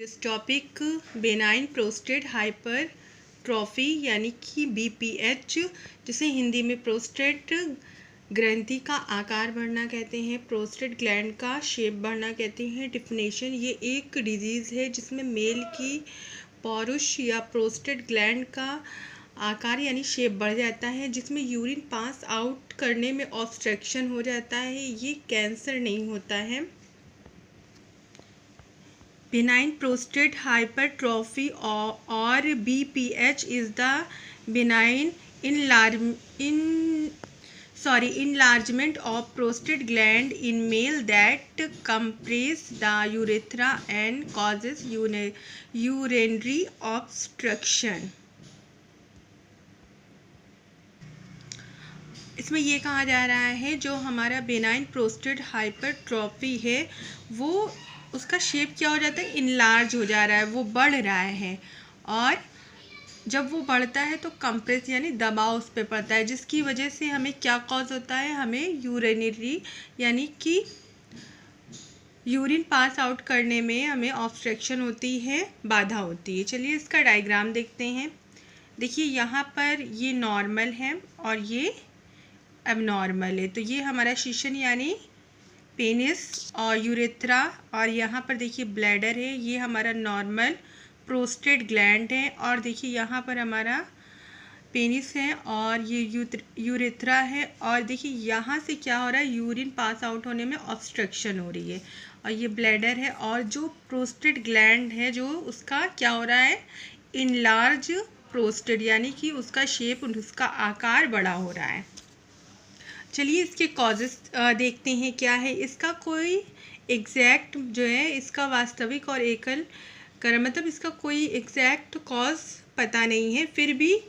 This topic benign prostate hypertrophy यानी कि BPH, जिसे हिंदी में प्रोस्टेट ग्रंथि का आकार बढ़ना कहते हैं, प्रोस्टेट ग्लैंड का शेप बढ़ना कहते हैं। डिफिनेशन: ये एक डिजीज़ है जिसमें मेल की पौरुष या प्रोस्टेट ग्लैंड का आकार यानी शेप बढ़ जाता है, जिसमें यूरिन पास आउट करने में ऑब्स्ट्रक्शन हो जाता है। ये कैंसर नहीं होता है। Benign prostate hypertrophy or BPH is the benign enlargement of prostate gland in male that compress the urethra and causes urinary obstruction. इसमें ये कहा जा रहा है जो हमारा बेनाइन प्रोस्टेट हाइपरट्रॉफी है वो उसका शेप क्या हो जाता है, इनलार्ज हो जा रहा है, वो बढ़ रहा है। और जब वो बढ़ता है तो कंप्रेस यानी दबाव उस पर पड़ता है, जिसकी वजह से हमें क्या कॉज होता है, हमें यूरिनरी यानी कि यूरिन पास आउट करने में हमें ऑब्स्ट्रक्शन होती है, बाधा होती है। चलिए इसका डायग्राम देखते हैं। देखिए यहाँ पर ये नॉर्मल है और ये एबनॉर्मल है। तो ये हमारा शीशन यानी पेनिस और यूरेथ्रा, और यहाँ पर देखिए ब्लैडर है, ये हमारा नॉर्मल प्रोस्टेट ग्लैंड है। और देखिए यहाँ पर हमारा पेनिस है और ये यूरेथ्रा है। और देखिए यहाँ से क्या हो रहा है, यूरिन पास आउट होने में ऑब्स्ट्रक्शन हो रही है। और ये ब्लैडर है और जो प्रोस्टेट ग्लैंड है जो उसका क्या हो रहा है, इनलार्ज प्रोस्टेट यानी कि उसका शेप, उसका आकार बड़ा हो रहा है। चलिए इसके कॉजेस देखते हैं क्या है। इसका कोई एग्जैक्ट जो है, इसका वास्तविक और एकल कारण मतलब इसका कोई एग्जैक्ट कॉज पता नहीं है, फिर भी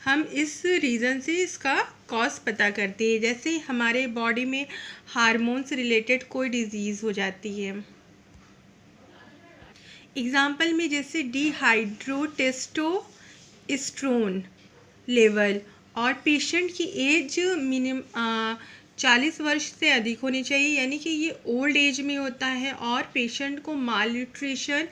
हम इस रीज़न से इसका कॉज पता करते हैं। जैसे हमारे बॉडी में हार्मोन से रिलेटेड कोई डिजीज़ हो जाती है, एग्जाम्पल में जैसे डिहाइड्रोटेस्टोस्टेरोन लेवल, और पेशेंट की एज मिनिमम 40 वर्ष से अधिक होनी चाहिए, यानी कि ये ओल्ड एज में होता है। और पेशेंट को माल न्यूट्रिशन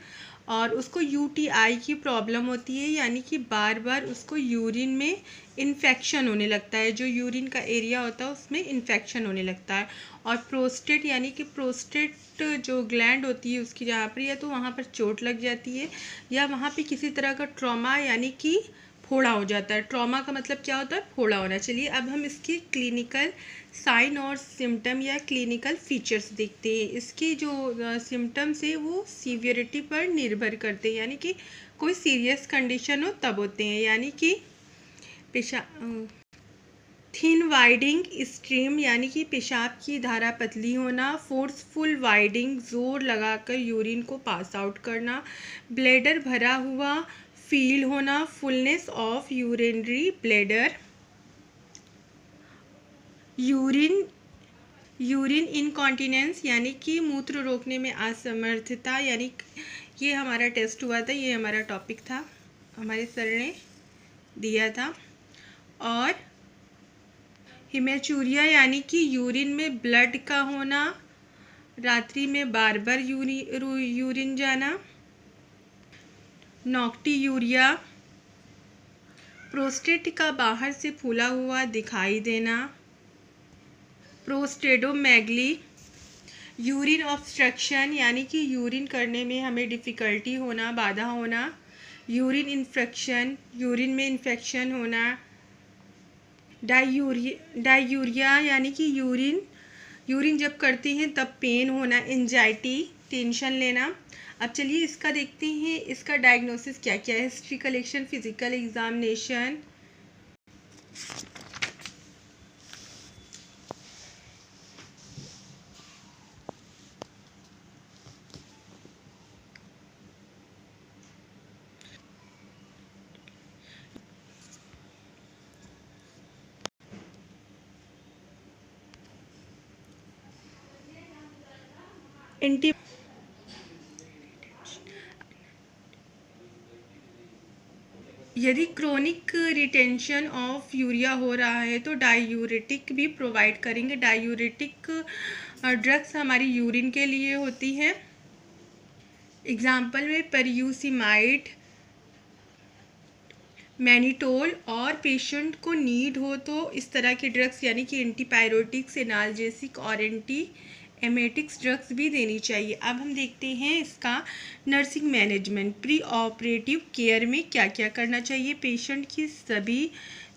और उसको UTI की प्रॉब्लम होती है, यानी कि बार बार उसको यूरिन में इन्फेक्शन होने लगता है, जो यूरिन का एरिया होता है उसमें इन्फेक्शन होने लगता है। और प्रोस्टेट यानी कि प्रोस्टेट जो ग्लैंड होती है उसकी जहाँ पर या तो वहाँ पर चोट लग जाती है या वहाँ पे किसी तरह का ट्रॉमा यानी कि फोड़ा हो जाता है। ट्रॉमा का मतलब क्या होता है, फोड़ा होना। चलिए अब हम इसकी क्लिनिकल साइन और सिम्टम या क्लिनिकल फीचर्स देखते हैं। इसकी जो सिम्टम्स है वो सीवियरिटी पर निर्भर करते हैं, यानी कि कोई सीरियस कंडीशन हो तब होते हैं, यानी कि थिन वाइडिंग स्ट्रीम यानी कि पेशाब की धारा पतली होना, फोर्सफुल वाइडिंग जोर लगाकर यूरिन को पास आउट करना, ब्लैडर भरा हुआ फील होना, fullness of urinary bladder, urine incontinence यानी कि मूत्र रोकने में असमर्थता, यानी ये हमारा टेस्ट हुआ था, ये हमारा टॉपिक था, हमारे सर ने दिया था। और हिमेचूरिया यानी कि यूरिन में ब्लड का होना, रात्रि में बार बार यूरिन जाना, नॉक्टियूरिया, प्रोस्टेट का बाहर से फूला हुआ दिखाई देना, प्रोस्टेडोमेगली, यूरिन ऑब्स्ट्रक्शन यानी कि यूरिन करने में हमें डिफ़िकल्टी होना, बाधा होना, यूरिन इन्फेक्शन, यूरिन में इन्फेक्शन होना, डायूरिया यानी कि यूरिन जब करते हैं तब पेन होना, एंजाइटी, टेंशन लेना। अब चलिए इसका देखते हैं, इसका डायग्नोसिस क्या क्या है। हिस्ट्री कलेक्शन, फिजिकल एग्जामिनेशन, यदि क्रोनिक रिटेंशन ऑफ यूरिया हो रहा है तो डायूरेटिक भी प्रोवाइड करेंगे। डायूरेटिक ड्रग्स हमारी यूरिन के लिए होती है। एग्जाम्पल में परयूसिमाइड, मैनिटोल, और पेशेंट को नीड हो तो इस तरह के ड्रग्स यानी कि एंटीपायरोटिक्स, एनाल्जेसिक और एंटी एमेटिक्स ड्रग्स भी देनी चाहिए। अब हम देखते हैं इसका nursing management. Pre operative care में क्या क्या करना चाहिए। पेशेंट की सभी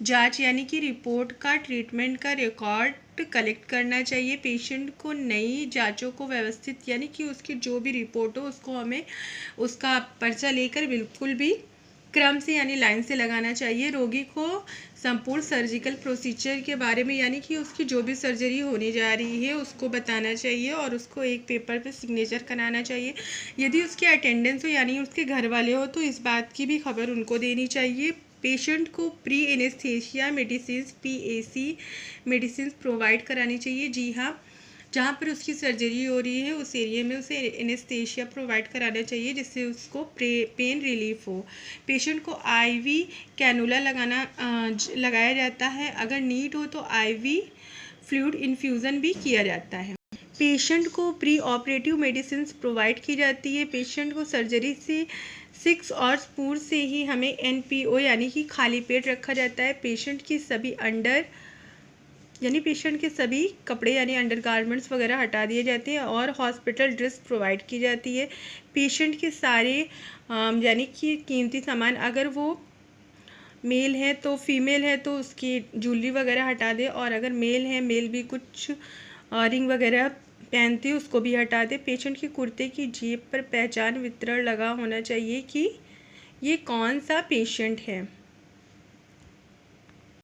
जांच यानी कि रिपोर्ट का, ट्रीटमेंट का रिकॉर्ड कलेक्ट करना चाहिए। पेशेंट को नई जांचों को व्यवस्थित यानी कि उसकी जो भी रिपोर्ट हो उसको हमें उसका पर्चा लेकर बिल्कुल भी क्रम से यानी लाइन से लगाना चाहिए। रोगी को संपूर्ण सर्जिकल प्रोसीजर के बारे में यानी कि उसकी जो भी सर्जरी होने जा रही है उसको बताना चाहिए और उसको एक पेपर पे सिग्नेचर कराना चाहिए। यदि उसके अटेंडेंस हो यानी उसके घर वाले हो तो इस बात की भी खबर उनको देनी चाहिए। पेशेंट को pre anaesthesia medicine PAC medicine provide करानी चाहिए। जी हाँ, जहाँ पर उसकी सर्जरी हो रही है उस एरिया में उसे एनेस्थीसिया प्रोवाइड कराना चाहिए जिससे उसको पेन रिलीफ हो। पेशेंट को IV कैनुला लगाया जाता है। अगर नीड हो तो IV फ्लूइड इन्फ्यूज़न भी किया जाता है। पेशेंट को प्री ऑपरेटिव मेडिसिन प्रोवाइड की जाती है। पेशेंट को सर्जरी से 6 आवर्स पूर्व से ही हमें NPO यानी कि खाली पेट रखा जाता है। पेशेंट के सभी कपड़े यानी अंडरगारमेंट्स वगैरह हटा दिए जाते हैं और हॉस्पिटल ड्रेस प्रोवाइड की जाती है। पेशेंट के सारे यानी कि कीमती सामान, अगर वो मेल है तो फीमेल है तो उसकी ज्वेलरी वगैरह हटा दे, और अगर मेल है, मेल भी कुछ रिंग वगैरह पहनते उसको भी हटा दे। पेशेंट के कुर्ते की जेब पर पहचान वितरण लगा होना चाहिए कि ये कौन सा पेशेंट है।